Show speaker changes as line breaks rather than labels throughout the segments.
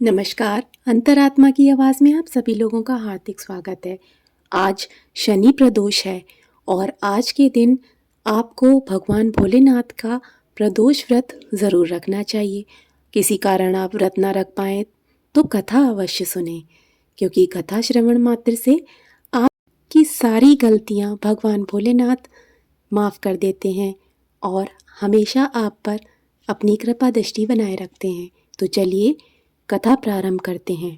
नमस्कार, अंतरात्मा की आवाज़ में आप सभी लोगों का हार्दिक स्वागत है। आज शनि प्रदोष है और आज के दिन आपको भगवान भोलेनाथ का प्रदोष व्रत ज़रूर रखना चाहिए। किसी कारण आप व्रत ना रख पाएँ तो कथा अवश्य सुनें, क्योंकि कथा श्रवण मात्र से आपकी सारी गलतियाँ भगवान भोलेनाथ माफ़ कर देते हैं और हमेशा आप पर अपनी कृपा दृष्टि बनाए रखते हैं। तो चलिए कथा प्रारंभ करते हैं।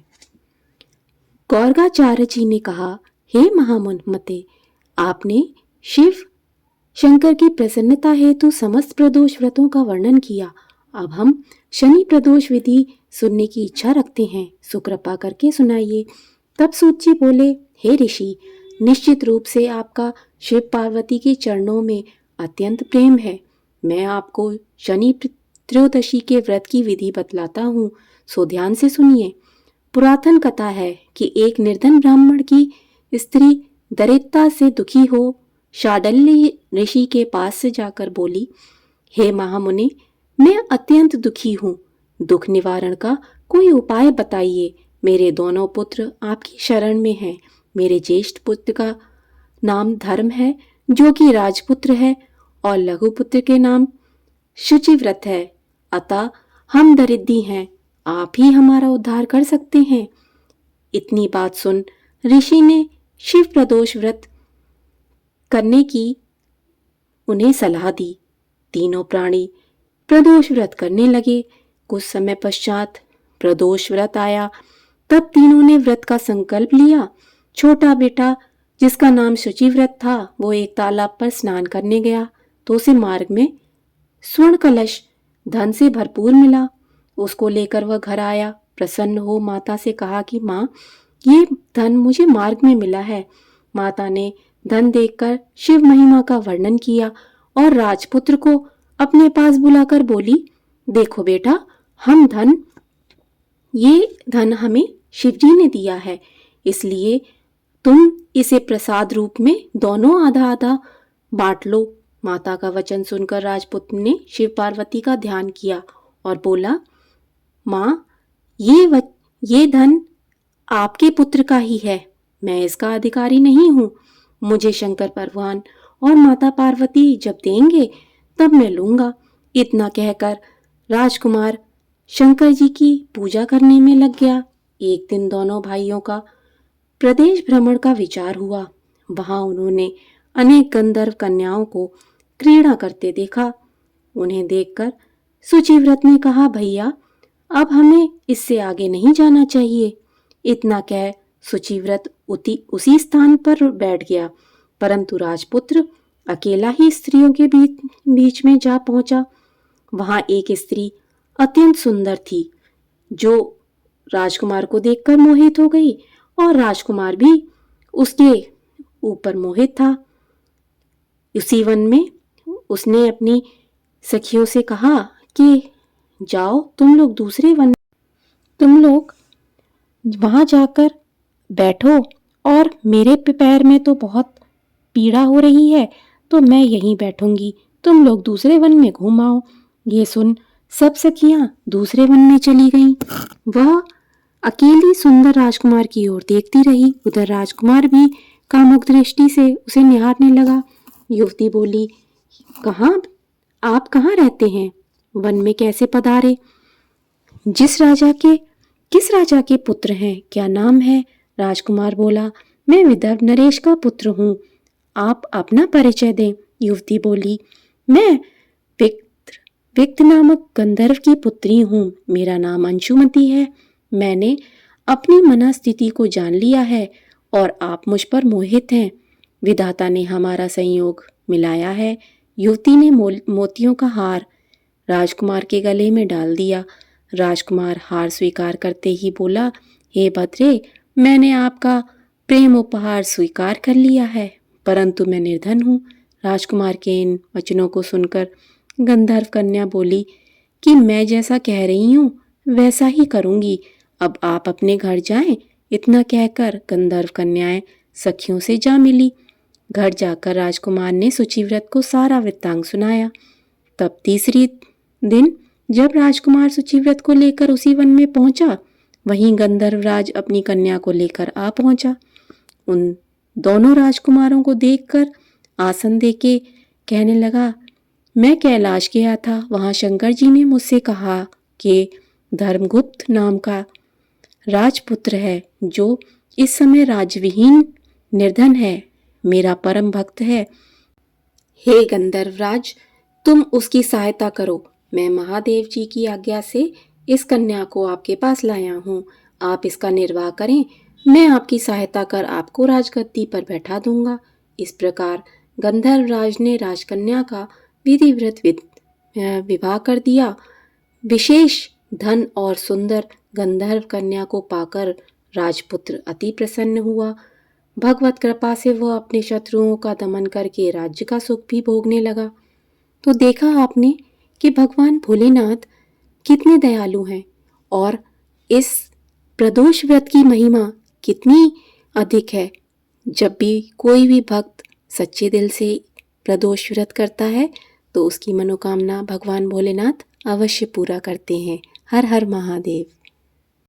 गौरगाचार्य जी ने कहा, हे महामते, आपने शिव शंकर की प्रसन्नता हेतु समस्त प्रदोष व्रतों का वर्णन किया। अब हम शनि प्रदोष विधि सुनने की इच्छा रखते हैं, सो कृपा करके सुनाइए। तब सूत जी बोले, हे ऋषि, निश्चित रूप से आपका शिव पार्वती के चरणों में अत्यंत प्रेम है। मैं आपको शनि त्रयोदशी के व्रत की विधि बतलाता हूँ, सो ध्यान से सुनिए। पुरातन कथा है कि एक निर्धन ब्राह्मण की स्त्री दरिद्रता से दुखी हो शांडिल्य ऋषि के पास से जाकर बोली, हे महामुनि, मैं अत्यंत दुखी हूँ, दुख निवारण का कोई उपाय बताइए। मेरे दोनों पुत्र आपकी शरण में हैं। मेरे ज्येष्ठ पुत्र का नाम धर्म है, जो कि राजपुत्र है, और लघु पुत्र के नाम शुचिव्रत है। अतः हम दरिद्री हैं, आप ही हमारा उद्धार कर सकते हैं। इतनी बात सुन ऋषि ने शिव प्रदोष व्रत करने की उन्हें सलाह दी। तीनों प्राणी प्रदोष व्रत करने लगे। कुछ समय पश्चात प्रदोष व्रत आया। तब तीनों ने व्रत का संकल्प लिया। छोटा बेटा, जिसका नाम शुचिव्रत था, वो एक तालाब पर स्नान करने गया तो उसे मार्ग में स्वर्ण कलश धन से भरपूर मिला। उसको लेकर वह घर आया। प्रसन्न हो माता से कहा कि माँ, ये धन मुझे मार्ग में मिला है। माता ने धन देखकर शिव महिमा का वर्णन किया और राजपुत्र को अपने पास बुलाकर बोली, देखो बेटा, ये धन हमें शिवजी ने दिया है, इसलिए तुम इसे प्रसाद रूप में दोनों आधा आधा बांट लो। माता का वचन सुनकर राजपुत्र ने शिव पार्वती का ध्यान किया और बोला, माँ, ये धन आपके पुत्र का ही है, मैं इसका अधिकारी नहीं हूँ। मुझे शंकर भगवान और माता पार्वती जब देंगे तब मैं लूँगा। इतना कहकर राजकुमार शंकर जी की पूजा करने में लग गया। एक दिन दोनों भाइयों का प्रदेश भ्रमण का विचार हुआ। वहां उन्होंने अनेक गंधर्व कन्याओं को क्रीड़ा करते देखा। उन्हें देखकर शुचिव्रत ने कहा, भैया, अब हमें इससे आगे नहीं जाना चाहिए। इतना कह शुचिव्रत उसी स्थान पर बैठ गया, परंतु राजपुत्र अकेला ही स्त्रियों के बीच में जा पहुंचा। वहां एक स्त्री अत्यंत सुंदर थी, जो राजकुमार को देखकर मोहित हो गई और राजकुमार भी उसके ऊपर मोहित था। उसी वन में उसने अपनी सखियों से कहा कि जाओ, तुम लोग वहां जाकर बैठो, और मेरे पैर में तो बहुत पीड़ा हो रही है, तो मैं यहीं बैठूंगी, तुम लोग दूसरे वन में घूम आओ। ये सुन सब सखियां दूसरे वन में चली गईं। वह अकेली सुंदर राजकुमार की ओर देखती रही। उधर राजकुमार भी कामुक दृष्टि से उसे निहारने लगा। युवती बोली, आप कहाँ रहते हैं? वन में कैसे पधारे? किस राजा के पुत्र हैं? क्या नाम है? राजकुमार बोला, मैं विदर्भ नरेश का पुत्र हूँ। आप अपना परिचय दें। युवती बोली, मैं विक्त नामक गंधर्व की पुत्री हूँ। मेरा नाम अंशुमती है। मैंने अपनी मनस्थिति को जान लिया है और आप मुझ पर मोहित हैं। विधाता ने हमारा संयोग मिलाया है। युवती ने मोतियों का हार राजकुमार के गले में डाल दिया। राजकुमार हार स्वीकार करते ही बोला, हे भद्रे, मैंने आपका प्रेम उपहार स्वीकार कर लिया है, परंतु मैं निर्धन हूँ। राजकुमार के इन वचनों को सुनकर गंधर्व कन्या बोली कि मैं जैसा कह रही हूँ वैसा ही करूँगी, अब आप अपने घर जाएं। इतना कहकर गंधर्व कन्याएं सखियों से जा मिली। घर जाकर राजकुमार ने शुचिव्रत को सारा वृत्तांत सुनाया। तब तीसरी दिन जब राजकुमार शुचिव्रत को लेकर उसी वन में पहुंचा वहीं गंधर्वराज अपनी कन्या को लेकर आ पहुंचा। उन दोनों राजकुमारों को देखकर आसन देके कहने लगा, मैं कैलाश गया था, वहां शंकर जी ने मुझसे कहा कि धर्मगुप्त नाम का राजपुत्र है जो इस समय राजविहीन निर्धन है, मेरा परम भक्त है। हे गंधर्वराज, तुम उसकी सहायता करो। मैं महादेव जी की आज्ञा से इस कन्या को आपके पास लाया हूँ। आप इसका निर्वाह करें, मैं आपकी सहायता कर आपको राजगद्दी पर बैठा दूंगा। इस प्रकार गंधर्वराज ने राजकन्या का विधिवत विवाह कर दिया। विशेष धन और सुंदर गंधर्व कन्या को पाकर राजपुत्र अति प्रसन्न हुआ। भगवत कृपा से वह अपने शत्रुओं का दमन करके राज्य का सुख भी भोगने लगा। तो देखा आपने कि भगवान भोलेनाथ कितने दयालु हैं और इस प्रदोष व्रत की महिमा कितनी अधिक है। जब भी कोई भी भक्त सच्चे दिल से प्रदोष व्रत करता है तो उसकी मनोकामना भगवान भोलेनाथ अवश्य पूरा करते हैं। हर हर महादेव।